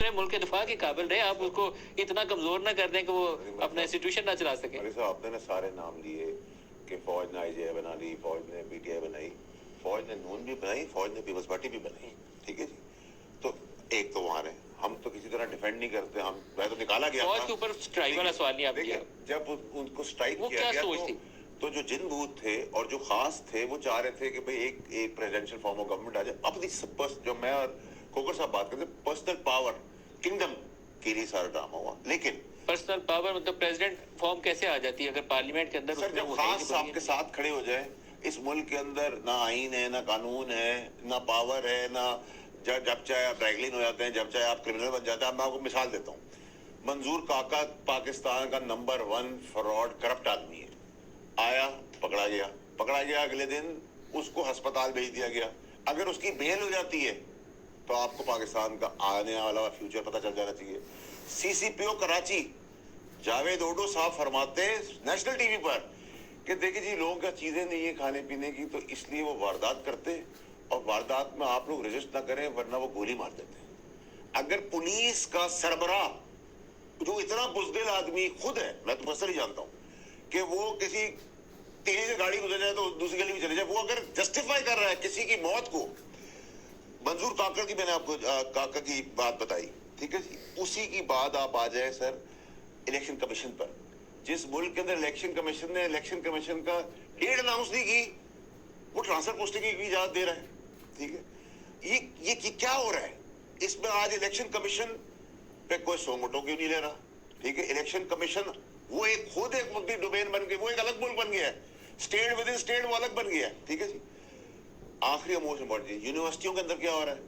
اپنے ملک کے دفاع کے قابل رہے, آپ اس کو اتنا کمزور نہ کر دیں کہ وہ اپنا انسٹیٹیوشن نہ چلا سکیں. صاحب آپ نے سارے نام لیے کہ فوج نے آئی جے بنا لی, فوج نے پی ٹی آئی بنائی, فوج نے نون بھی بنائی, فوج نے پیپلز پارٹی بھی بنائی, ٹھیک ہے جی. تو ایک تو وہاں رہے, ہم تو کسی طرح ڈیفینڈ نہیں کرتے, ہم تو نکالا گیا فوج کے اوپر سٹرائک والا سوال نہیں آپ کیا, جب ان کو سٹرائک وہ کیا کیا گیا سوچ تھی؟ تو جو جن بوت تھے اور جو خاص تھے وہ چاہ رہے تھے کہ بھئی ایک پریزیڈنشل فارم آف گورنمنٹ آ جائے. اپنی جو میں اور کوکر صاحب بات کرتے ہیں پرسنل پاور کنگڈم کے لیے سارا ڈرامہ ہوا. لیکن پرسنل پاور مطلب پریزیڈنٹ فارم کیسے آ جاتی ہے اگر پارلیمنٹ کے اندر؟ سر جب خاص صاحب کے ساتھ کھڑے ہو جائے, اس ملک کے اندر نہ آئین ہے, نہ قانون ہے, نہ پاور ہے, نہ جب چاہے آپ ریگلین ہو جاتے ہیں, جب چاہے آپ کرمنل بن جاتے ہیں. میں آپ کو مثال دیتا ہوں, منظور کاکا پاکستان کا نمبر 1 فراڈ کرپٹ آدمی ہے. آیا, پکڑا گیا, اگلے دن اس کو ہسپتال بھیج دیا گیا. اگر اس کی بیل ہو جاتی ہے تو آپ کو پاکستان کا آنے والا فیوچر پتہ چل جانا چاہیے. سی سی پی او کراچی جاوید اوڈو صاحب فرماتے نیشنل ٹی وی پر کہ دیکھیں جی لوگوں کا چیزیں نہیں ہیں کھانے پینے کی, تو اس لیے وہ واردات کرتے, اور واردات میں آپ لوگ رجسٹ نہ کریں ورنہ وہ گولی مار دیتے ہیں. اگر پولیس کا سربراہ جو اتنا بزدل آدمی خود ہے, میں تو پرسنلی جانتا ہوں کہ وہ کسی تیزی سے گاڑی گزر جائے تو دوسری گلی میں چلے جائے, وہ اگر جسٹیفائی کر رہا ہے کسی کی موت کو, منظور کاکڑ کی میں نے آپ کو کاکا کی بات بتائی, ٹھیک ہے جی, اسی کی بات آپ آ جائیں سر الیکشن کمیشن پر. جس ملک کے اندر الیکشن کمیشن کا ڈیٹ اناؤنس نہیں کی, وہ ٹرانسفر پوسٹنگ کی اجازت دے رہا ہے, ٹھیک ہے. یہ کیا ہو رہا ہے اس میں؟ آج الیکشن کمیشن پہ کوئی سو موٹو کیوں نہیں لے رہا, ٹھیک ہے. الیکشن کمیشن وہ خود ایک ملکی ڈومین بن گئی, وہ ایک الگ ملک بن گیا ہے, اسٹیٹ ود ان اسٹیٹ وہ الگ بن گیا ہے, ٹھیک ہے جی. آخری موسٹ امپورٹنٹ, یونیورسٹیوں کے اندر کیا ہو رہا ہے؟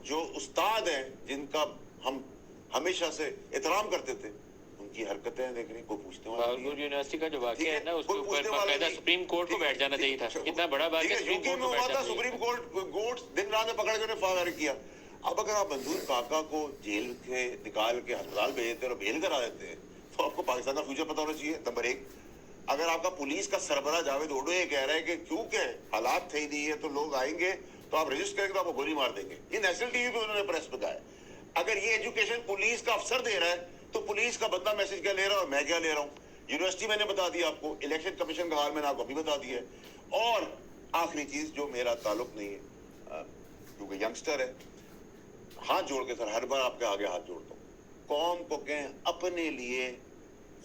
جو استاد ہیں جن کا ہم ہمیشہ سے احترام کرتے تھے, ان کی حرکتیں دیکھ رہی, کوئی پوچھنے والا نہیں. بہاول یونیورسٹی کا جو واقعہ ہے نا, اس کے اوپر باقاعدہ سپریم کورٹ کو بیٹھ جانا چاہیے تھا. اتنا بڑا واقعہ سپریم کورٹ کو بیٹھ جانا چاہیے. سپریم کورٹ دن رات میں پکڑ کے فائر کیا. اب اگر آپ منظور کاکا کو جیل سے نکال کے ہسپتال بھیجتے اور بیل کرا دیتے ہیں تو آپ کو پاکستان کا فیوچر پتہ ہونا چاہیے. نمبر 1, اگر آپ کا پولیس کا سربراہ جاوید اوڈو یہ کہہ رہا ہے کہ کیونکہ حالات تھے ہی نہیں ہے تو لوگ آئیں گے تو آپ رجسٹر کریں گے تو آپ کو گولی مار دیں گے, یہ نیشنل ٹی وی پہ انہوں نے پریس پہ کہا ہے. اگر یہ ایجوکیشن پولیس کا افسر دے رہا ہے تو پولیس کا بندہ میسج کیا لے رہا ہے اور میں کیا لے رہا ہوں؟ یونیورسٹی میں نے بتا دیا آپ کو, الیکشن کمیشن کا حال میں نے آپ کو ابھی بتا دیا ہے. اور آخری چیز جو میرا تعلق نہیں ہے, کیونکہ ینگسٹر ہے, ہاتھ جوڑ کے سر ہر بار آپ کے آگے ہاتھ جوڑتا ہوں, قوم کو کہیں اپنے لیے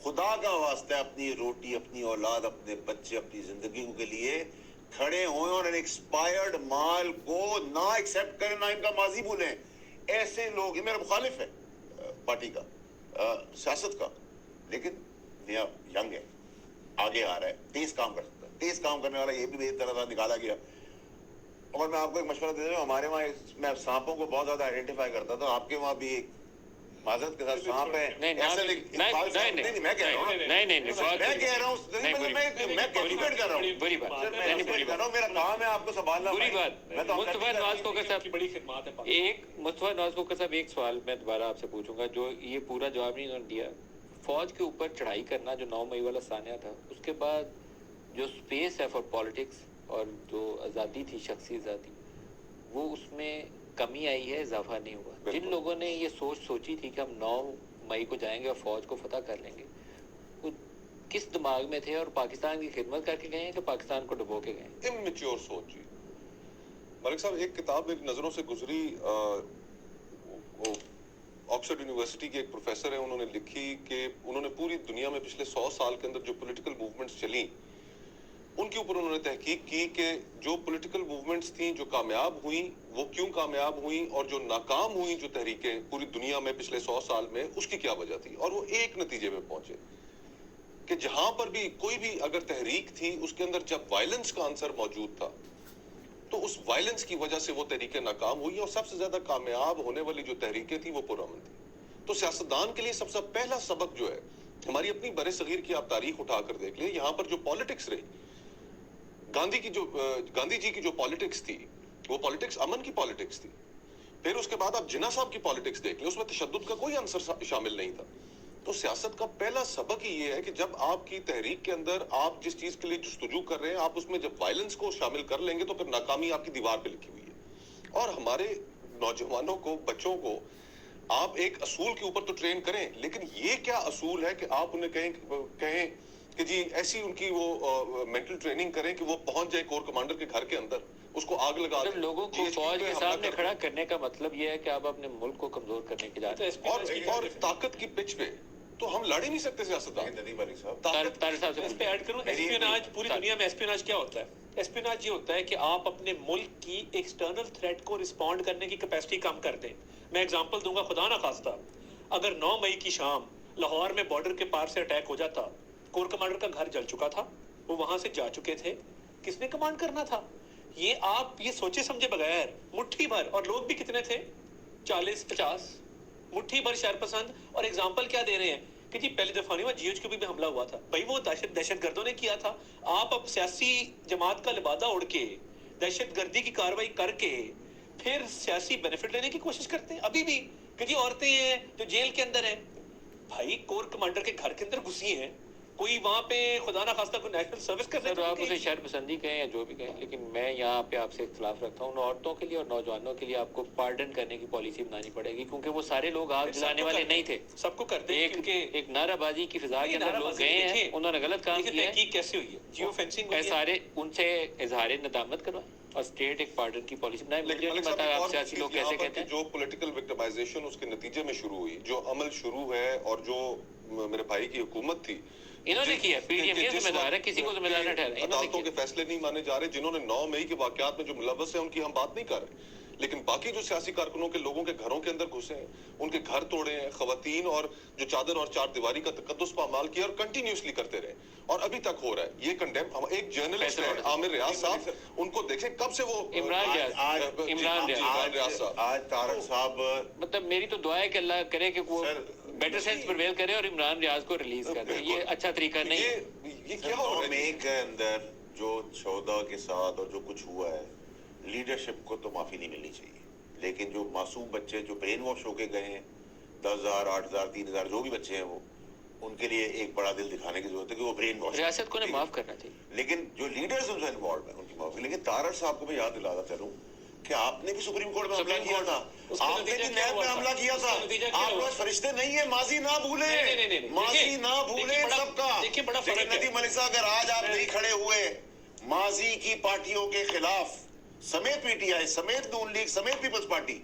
خدا کا واسطہ اپنی روٹی, اپنی اولاد, اپنے بچے, اپنی زندگی کے لیے کھڑے ہوئے اور ایکسپائرڈ مال کو نہ ایکسیپٹ کریں, نہ ان کا ماضی بھولیں. ایسے لوگ, یہ میرا مخالف ہے پارٹی کا, سیاست کا, لیکن نیا ینگ ہے, آگے آ رہا ہے, تیز کام کر سکتا ہے, تیز کام کرنے والا, یہ بھی میری طرح نکالا گیا. اور میں آپ کو ایک مشورہ دے دوں, ہمارے وہاں میں سانپوں کو بہت زیادہ آئیڈینٹیفائی کرتا تھا, آپ کے وہاں بھی ایک معذرت کے ساتھ سانپ ہے. میں کہہ رہا ہوں, میں کہہ رہا ہوں, میرا کام ہے آپ کو سنبھالنا. بری بات. مصطفیٰ نواز کوکر صاحب, مصطفیٰ نواز کوکر صاحب, ایک سوال میں دوبارہ آپ سے پوچھوں گا جو یہ پورا جواب نہیں انہوں نے دیا. فوج کے اوپر چڑھائی کرنا جو 9 مئی والا سانحہ تھا, اس کے بعد جو سپیس ہے فار پالیٹکس اور جو آزادی تھی, شخصی آزادی, وہ اس میں کمی آئی ہے, اضافہ نہیں ہوا. جن لوگوں نے یہ سوچی تھی کہ ہم 9 مئی کو جائیں گے اور فوج کو فتح کر لیں گے, وہ کس دماغ میں تھے اور پاکستان کی خدمت کر کے گئے ہیں کہ پاکستان کو ڈبو کے گئے؟ اممیچور سوچ. جی ملک صاحب, ایک کتاب ایک نظروں سے گزری, آکسفورڈ یونیورسٹی کے ایک پروفیسر ہیں, انہوں نے لکھی کہ انہوں نے پوری دنیا میں پچھلے 100 سال کے اندر جو پولیٹیکل موومنٹس چلیں ان کے اوپر انہوں نے تحقیق کی کہ جو پولیٹیکل موومنٹس تھیں جو کامیاب ہوئیں وہ کیوں کامیاب ہوئیں, اور جو ناکام ہوئیں جو تحریکیں پوری دنیا میں پچھلے 100 سال میں, اس کی کیا وجہ تھی. اور وہ ایک نتیجے میں پہنچے کہ جہاں پر بھی کوئی بھی اگر تحریک تھی اس کے اندر جب وائلنس کا عنصر موجود تھا تو اس وائلنس کی وجہ سے وہ تحریکیں ناکام ہوئی, اور سب سے زیادہ کامیاب ہونے والی جو تحریکیں تھیں وہ پرامن تھیں. تو سیاستدان کے لیے سب سے پہلا سبق جو ہے, ہماری اپنی بر صغیر کی آپ تاریخ اٹھا کر دیکھ لیں, یہاں پر جو پالیٹکس رہی, گاندھی جی کی جو پالیٹکس تھی وہ پالیٹکس امن کی پالیٹکس تھی. پھر اس کے بعد آپ جناح صاحب کی پالیٹکس دیکھ لیں, اس میں تشدد کا کوئی عنصر شامل نہیں تھا. تو سیاست کا پہلا سبق ہی یہ ہے کہ جب آپ کی تحریک کے اندر آپ جس چیز کے لیے جستجو کر رہے ہیں, آپ اس میں جب وائلنس کو شامل کر لیں گے تو پھر ناکامی آپ کی دیوار پہ لکھی ہوئی ہے. اور ہمارے نوجوانوں کو, بچوں کو آپ ایک اصول کے اوپر تو ٹرین کریں، لیکن یہ کیا اصول ہے کہ آپ انہیں کہیں کہ جی ایسی ان کی وہ مینٹل ٹریننگ کریں کہ وہ پہنچ جائے کور کمانڈر کے گھر کے اندر، اس کو آگ لگا دیں، لوگوں کو فوج کے سامنے کھڑا کرنے کا مطلب یہ ہے کہ آپ اپنے ملک کو کمزور کرنے کی جا رہے ہیں اور طاقت کی پچ پہ تو ہم لڑ ہی نہیں سکتے سیاستدان. ندیم علی صاحب طارق صاحب سے اس پہ ایڈ کروں، اسپیوناج پوری دنیا میں اسپیوناج کیا ہوتا ہے؟ اسپیوناج یہ ہوتا ہے کہ آپ اپنے ملک کی ایکسٹرنل تھریٹ کو رسپونڈ کرنے کی کیپیسٹی کم کر دیں. میں اگزامپل دوں گا، خدا نہ خواستہ اگر 9 مئی کی شام لاہور میں بارڈر کے پار سے اٹیک ہو جاتا، کور کمانڈر کا گھر جل چکا تھا، وہ وہاں سے جا چکے تھے، کس نے کمانڈ کرنا تھا؟ یہ آپ یہ سوچے سمجھے بغیر مٹھی بھر، اور لوگ بھی کتنے تھے، 40-50 مٹھی بھر شر پسند. اور اگزامپل کیا دے رہے ہیں کہ جی پہلی دفعہ نہیں ہوا، جی ایچ کیو بھی حملہ ہوا تھا، بھائی وہ دہشت گردوں نے کیا تھا. آپ اب سیاسی جماعت کا لبادہ اڑ کے دہشت گردی کی کاروائی کر کے پھر سیاسی بینیفٹ لینے کی کوشش کرتے ہیں ابھی بھی کہ جی عورتیں ہیں جو جیل کے اندر ہیں. بھائی کور کمانڈر کے گھر کے اندر گھسی ہیں، کوئی وہاں پہ خدا نہ خواستہ کوئی نیشنل سروس کر سر آپ اسے شہر پسندی کہیں یا جو بھی کہیں، لیکن میں یہاں پہ آپ سے اختلاف رکھتا ہوں. عورتوں کے لیے اور نوجوانوں کے لیے آپ کو پارڈن کرنے کی پالیسی بنانی پڑے گی، کیونکہ وہ سارے لوگ آگ جلانے والے نہیں تھے. سب کو کرتے ہیں کیونکہ ایک نعرہ بازی کی فضا کے اندر لوگ گئے ہیں، انہوں نے غلط کام کیا ہے. تحقیق کیسے ہوئی ہے، جیو فینسنگ ہوئی ہے، سارے ان سے اظہار ندامت کروائیں اور اسٹیٹ ایک پارڈن کی پالیسی بنائے. مجھے نہیں پتا آپ سیاسی لوگ کیسے کہتے ہیں. جو پولیٹیکل وکٹمائزیشن اس کے نتیجے میں شروع ہوئی، جو عمل شروع ہے، اور جو میرے بھائی کی حکومت تھی انہوں نے کیا، پی ڈی ایم یہ ذمہ دار ہے، کسی کو ذمہ دار نہ ٹھہرائیں. عدالتوں کے فیصلے نہیں مانے جا رہے، جنہوں نے 9 مئی کے واقعات میں جو ملوث ہیں ان کی ہم بات نہیں کر رہے، لیکن باقی جو سیاسی کارکنوں کے لوگوں کے گھروں کے اندر گھسے ہیں، ان کے گھر توڑے ہیں، خواتین اور جو چادر اور چار دیواری کا تقدس پامال کیا اور کنٹینیوسلی کرتے رہے، اور ابھی تک ہو رہا ہے یہ کنڈیم. ایک جرنلسٹ ہے عامر ریاض صاحب، ان کو دیکھیں کب سے وہ عمران ریاض صاحب، آج طارق صاحب مطلب میری تو دعا ہے کہ اللہ کرے کہ وہ بیٹر سینس پرویل کرے اور عمران ریاض کو ریلیز کر دے. یہ اچھا طریقہ نہیں ہے. یہ کیا ہو رہا ہے کے اندر جو 14 کے ساتھ اور جو کچھ ہوا ہے، لیڈرشپ کو تو معافی نہیں ملنی چاہیے، لیکن جو معصوم بچے جو برین واش ہو کے گئے ہیں، 10,000 8,000 3,000 جو بھی بچے ہیں، وہ ان کے لیے ایک بڑا دل دکھانے کی ضرورت ہے کہ وہ برین واش. ریاست کو معاف کرنا چاہیے، لیکن جو لیڈرز ان سے انوالوڈ ہیں ان کی معافی. لیکن طارق صاحب کو میں یاد دلاتا چلوں کہ آپ نے بھی سپریم کورٹ میں حملہ کیا تھا، آپ نے بھی نیب میں حملہ کیا تھا. آپ لوگ فرشتے نہیں ہیں، ماضی نہ بھولیں، ماضی نہ بھولیں سب کا. لیکن ندیم علی صاحب اگر آج آپ نہیں کھڑے ہوئے ماضی کی پارٹیوں کے خلاف، سمیت پی ٹی آئی سمیت نون لیگ سمیت پیپلز پارٹی،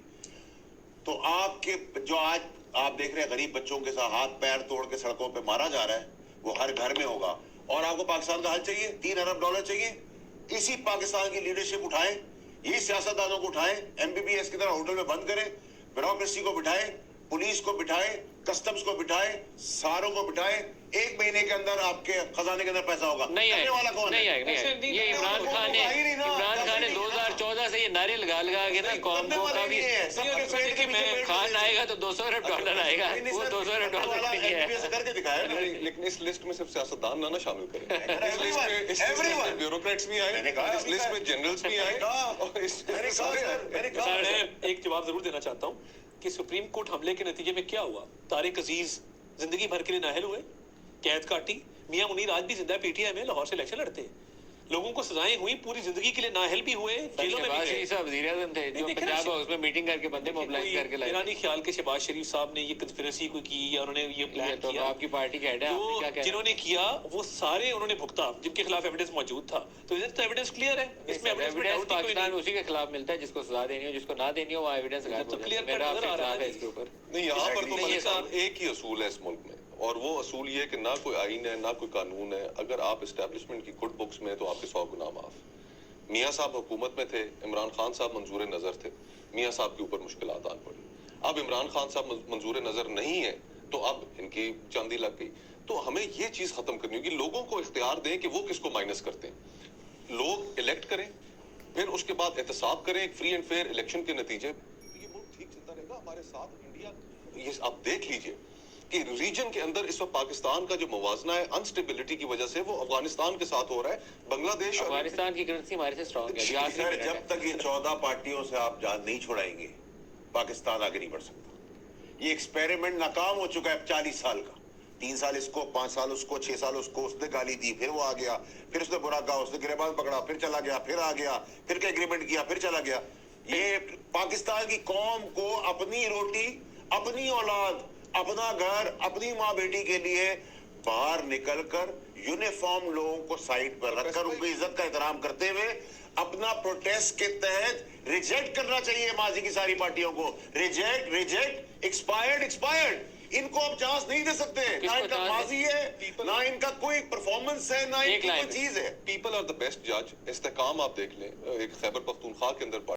تو آپ کے جو آج آپ دیکھ رہے ہیں غریب بچوں کے ساتھ ہاتھ پیر توڑ کے سڑکوں پہ مارا جا رہا ہے، وہ ہر گھر میں ہوگا. اور آپ کو پاکستان کا حل چاہیے، $3 ارب چاہیے. اسی پاکستان کی لیڈرشپ اٹھائیں، یہ سیاستدانوں کو اٹھائیں، MBBS کی طرح ہوٹل میں بند کریں، بیوروکریسی کو بٹھائیں، پولیس کو بٹھائیں، کسٹمز کو بٹھائیں، ساروں کو بٹھائیں. 1 مہینے کے اندر آپ کے خزانے کے اندر پیسہ ہوگا. نہیں آئے والا کون ہے؟ یہ عمران خان نے 2014 سے یہ نعرے لگا کے نا قوم کو کافی خان آئے گا تو $200 ارب آئے گا، وہ $200 ارب نہیں ہے. کر کے دکھایا. لیکن اس لسٹ میں صرف سیاستدان نہ شامل کریں، اس لسٹ میں بیوروکریٹس بھی آئے، اس لسٹ میں جنرلز بھی آئے، اور اس میں ایک جواب ضرور دینا چاہتا ہوں کہ سپریم کورٹ حملے کے نتیجے میں کیا ہوا. طارق عزیز زندگی بھر کے لیے نااہل ہوئے، قید کاٹی. میاں منیر آج بھی زندہ ہے، پی ٹی آئی میں لاہور سے الیکشن لڑتے ہیں. لوگوں کو سزائیں ہوئی، پوری زندگی کے لیے نااہل بھی ہوئے، جیلوں میں بھی گئے. وزیر اعظم تھے جو پنجاب ہاؤس میں میٹنگ کر کے بندے موبلائز کر کے لائے. میرا نہیں خیال کہ شہباز شریف صاحب نے یہ کنسپریسی کو کی یا انہوں نے یہ پلان تو کیا. آپ کی پارٹی کا ہیڈ ہے، جنہوں نے کیا وہ سارے انہوں نے بھگتا جن کے خلاف ایویڈنس موجود تھا. تو ایویڈنس کلیئر ہے، اس میں ایویڈنس پاکستان اسی کے خلاف ملتا ہے جس کو سزا دینی ہو، جس کو نہ دینی ہو وہ ایویڈنس میرا اختلاف ہے اس کے اوپر. نہیں، یہاں پر تو ملک صاحب ایک ہی اصول ہے اس ملک میں، اور وہ اصول یہ ہے کہ نہ کوئی آئین ہے نہ کوئی قانون ہے. اگر آپ اسٹیبلشمنٹ کی گڈ بکس میں تو آپ کے 100 گناہ معاف. میاں صاحب حکومت میں تھے، عمران خان صاحب منظور نظر تھے، میاں صاحب کے اوپر مشکلات آن پڑی. اب عمران خان صاحب منظور نظر نہیں ہے تو اب ان کی چاندی لگ گئی. تو ہمیں یہ چیز ختم کرنی ہوگی، لوگوں کو اختیار دیں کہ وہ کس کو مائنس کرتے ہیں. لوگ الیکٹ کریں، پھر اس کے بعد احتساب کریں ایک فری اینڈ فیئر الیکشن کے نتیجے. یہ ملک ٹھیک چلتا رہے گا. ہمارے ساتھ انڈیا، یہ آپ دیکھ لیجئے کہ ریجن کے اندر اس وقت پاکستان کا جو موازنہ ہے انسٹیبلٹی کی وجہ سے وہ افغانستان کے ساتھ ہو رہا ہے. بنگلہ دیش، افغانستان کی کرنسی ہمارے سے اسٹرانگ ہے. سر جب تک یہ 14 پارٹیوں سے آپ جان نہیں چھوڑائیں گے پاکستان آگے نہیں بڑھ سکتا. یہ ایکسپیریمنٹ ناکام ہو چکا ہے 40 سال کا. 3 سال اس کو، 5 سال اس کو، 6 سال اس کو. اس نے گالی دی، پھر وہ آ گیا، پھر اس نے برا کہا، اس نے گریبان پکڑا، پھر چلا گیا، پھر آ گیا، پھر ایگریمنٹ کیا، پھر چلا گیا. یہ پاکستان کی قوم کو اپنی روٹی اپنی اولاد, اپنا گھر, اپنی ماں بیٹی کے لیے باہر نکل کر یونیفارم لوگوں کو سائڈ پر رکھ کر ان کی عزت کا احترام کرتے ہوئے اپنا پروٹیسٹ کے تحت ریجیکٹ کرنا چاہیے ماضی کی ساری پارٹیوں کو. Reject expired. ان کو اب چانس نہیں دے سکتے, نہ ان کا ماضی ہے, نہ ان کا کوئی پرفارمنس ہے, نہ ان کی کوئی چیز ہے. پیپل آر دا بیسٹ جج. استحکام آپ دیکھ لیں, ایک خیبر پختونخوا کے اندر